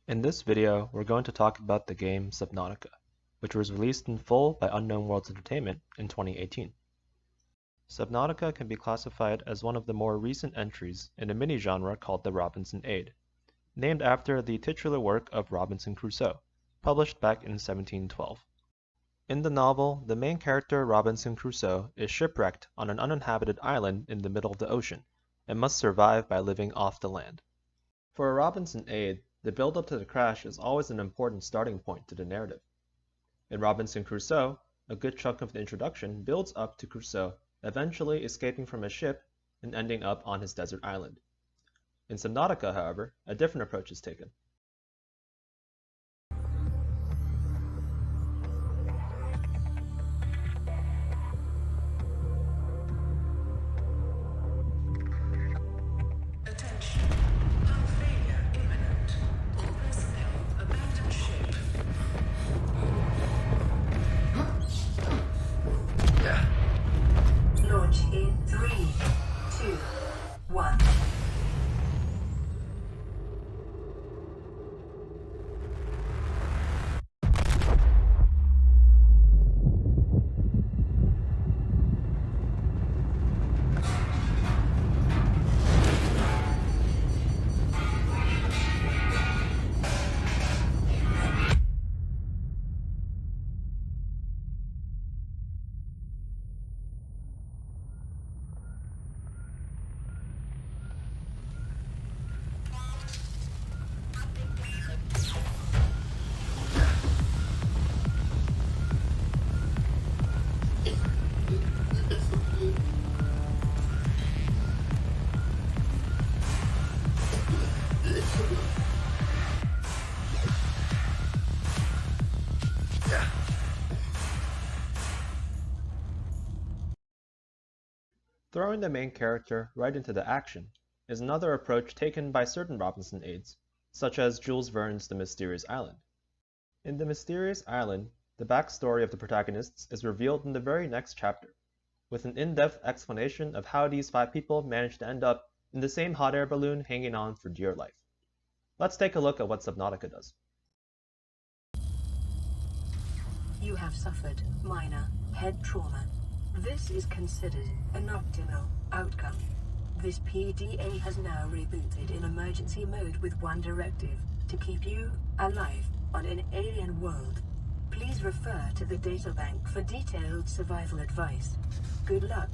In this video, we're going to talk about the game Subnautica, which was released in full by Unknown Worlds Entertainment in 2018. Subnautica can be classified as one of the more recent entries in a mini-genre called the Robinsonade, named after the titular work of Robinson Crusoe, published back in 1712. In the novel, the main character Robinson Crusoe is shipwrecked on an uninhabited island in the middle of the ocean, and must survive by living off the land. For a Robinsonade, the build-up to the crash is always an important starting point to the narrative. In Robinson Crusoe, a good chunk of the introduction builds up to Crusoe eventually escaping from a ship and ending up on his desert island. In Subnautica, however, a different approach is taken. In 3, 2, 1. Throwing the main character right into the action is another approach taken by certain Robinsonades, such as Jules Verne's The Mysterious Island. In The Mysterious Island, the backstory of the protagonists is revealed in the very next chapter, with an in-depth explanation of how these 5 people managed to end up in the same hot air balloon hanging on for dear life. Let's take a look at what Subnautica does. You have suffered minor head trauma. This is considered an optimal outcome. This PDA has now rebooted in emergency mode with one directive: to keep you alive on an alien world. Please refer to the databank for detailed survival advice. Good luck.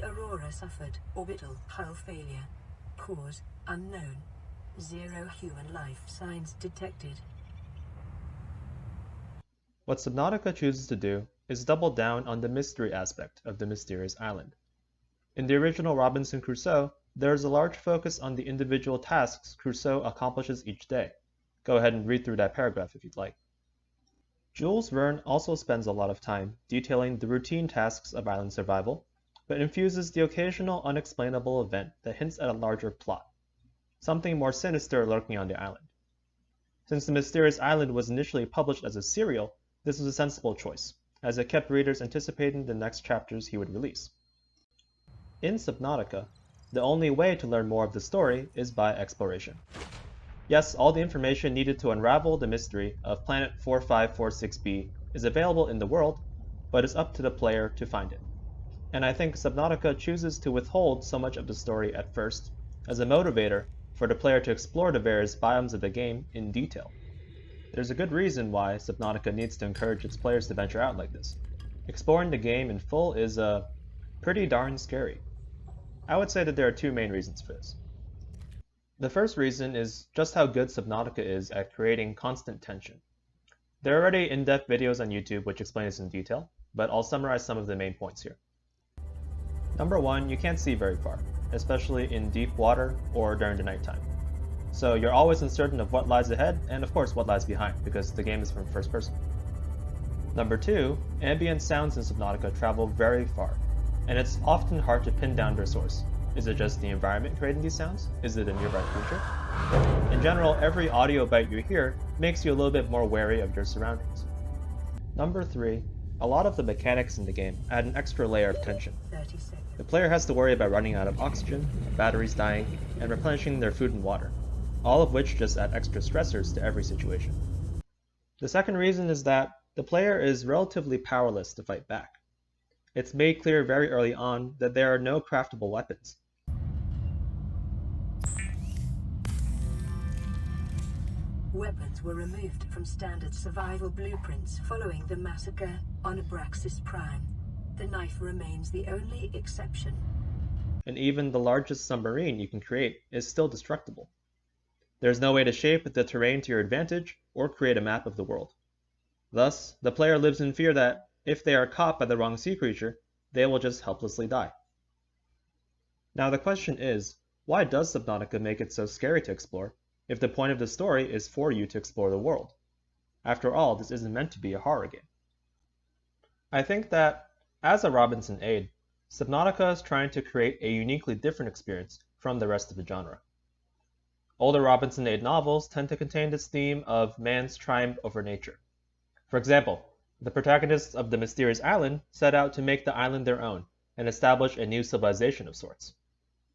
Aurora suffered orbital hull failure. Cause unknown. 0 human life signs detected. What Subnautica chooses to do is double down on the mystery aspect of the Mysterious Island. In the original Robinson Crusoe, there is a large focus on the individual tasks Crusoe accomplishes each day. Go ahead and read through that paragraph if you'd like. Jules Verne also spends a lot of time detailing the routine tasks of island survival, but infuses the occasional unexplainable event that hints at a larger plot, something more sinister lurking on the island. Since The Mysterious Island was initially published as a serial, this was a sensible choice, as it kept readers anticipating the next chapters he would release. In Subnautica, the only way to learn more of the story is by exploration. Yes, all the information needed to unravel the mystery of Planet 4546b is available in the world, but it's up to the player to find it. And I think Subnautica chooses to withhold so much of the story at first as a motivator for the player to explore the various biomes of the game in detail. There's a good reason why Subnautica needs to encourage its players to venture out like this. Exploring the game in full is pretty darn scary. I would say that there are 2 main reasons for this. The first reason is just how good Subnautica is at creating constant tension. There are already in-depth videos on YouTube which explain this in detail, but I'll summarize some of the main points here. Number 1, you can't see very far, especially in deep water or during the nighttime. So you're always uncertain of what lies ahead and of course what lies behind, because the game is from first person. Number 2, ambient sounds in Subnautica travel very far, and it's often hard to pin down their source, Is it just the environment creating these sounds? Is it a nearby creature? In general, every audio bite you hear makes you a little bit more wary of your surroundings. Number 3. A lot of the mechanics in the game add an extra layer of tension. The player has to worry about running out of oxygen, batteries dying, and replenishing their food and water, all of which just add extra stressors to every situation. The second reason is that the player is relatively powerless to fight back. It's made clear very early on that there are no craftable weapons. Weapons were removed from standard survival blueprints following the massacre on Abraxas Prime. The knife remains the only exception. And even the largest submarine you can create is still destructible. There's no way to shape the terrain to your advantage or create a map of the world. Thus, the player lives in fear that, if they are caught by the wrong sea creature, they will just helplessly die. Now the question is, why does Subnautica make it so scary to explore, if the point of the story is for you to explore the world? After all, this isn't meant to be a horror game. I think that, as a Robinsonade, Subnautica is trying to create a uniquely different experience from the rest of the genre. Older Robinsonade novels tend to contain this theme of man's triumph over nature. For example, the protagonists of the mysterious island set out to make the island their own and establish a new civilization of sorts.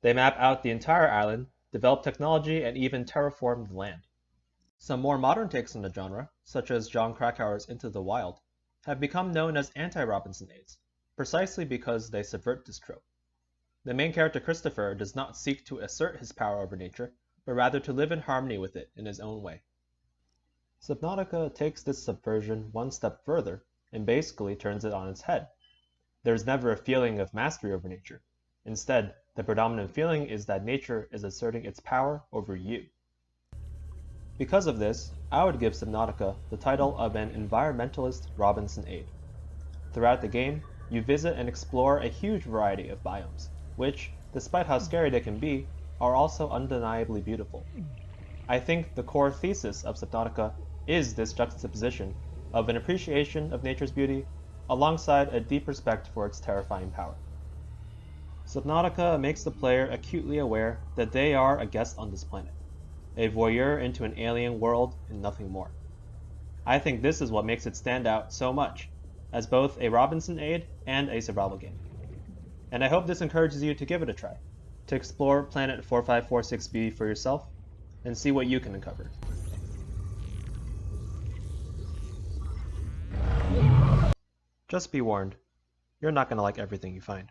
They map out the entire island, develop technology, and even terraform the land. Some more modern takes on the genre, such as Jon Krakauer's Into the Wild, have become known as anti-Robinsonades, precisely because they subvert this trope. The main character Christopher does not seek to assert his power over nature, but rather to live in harmony with it in his own way. Subnautica takes this subversion one step further and basically turns it on its head. There's never a feeling of mastery over nature. Instead, the predominant feeling is that nature is asserting its power over you. Because of this, I would give Subnautica the title of an environmentalist Robinsonade. Throughout the game, you visit and explore a huge variety of biomes, which, despite how scary they can be, are also undeniably beautiful. I think the core thesis of Subnautica is this juxtaposition of an appreciation of nature's beauty alongside a deep respect for its terrifying power. Subnautica makes the player acutely aware that they are a guest on this planet, a voyeur into an alien world and nothing more. I think this is what makes it stand out so much, as both a Robinsonade and a survival game. And I hope this encourages you to give it a try, to explore Planet 4546b for yourself, and see what you can uncover. Just be warned, you're not going to like everything you find.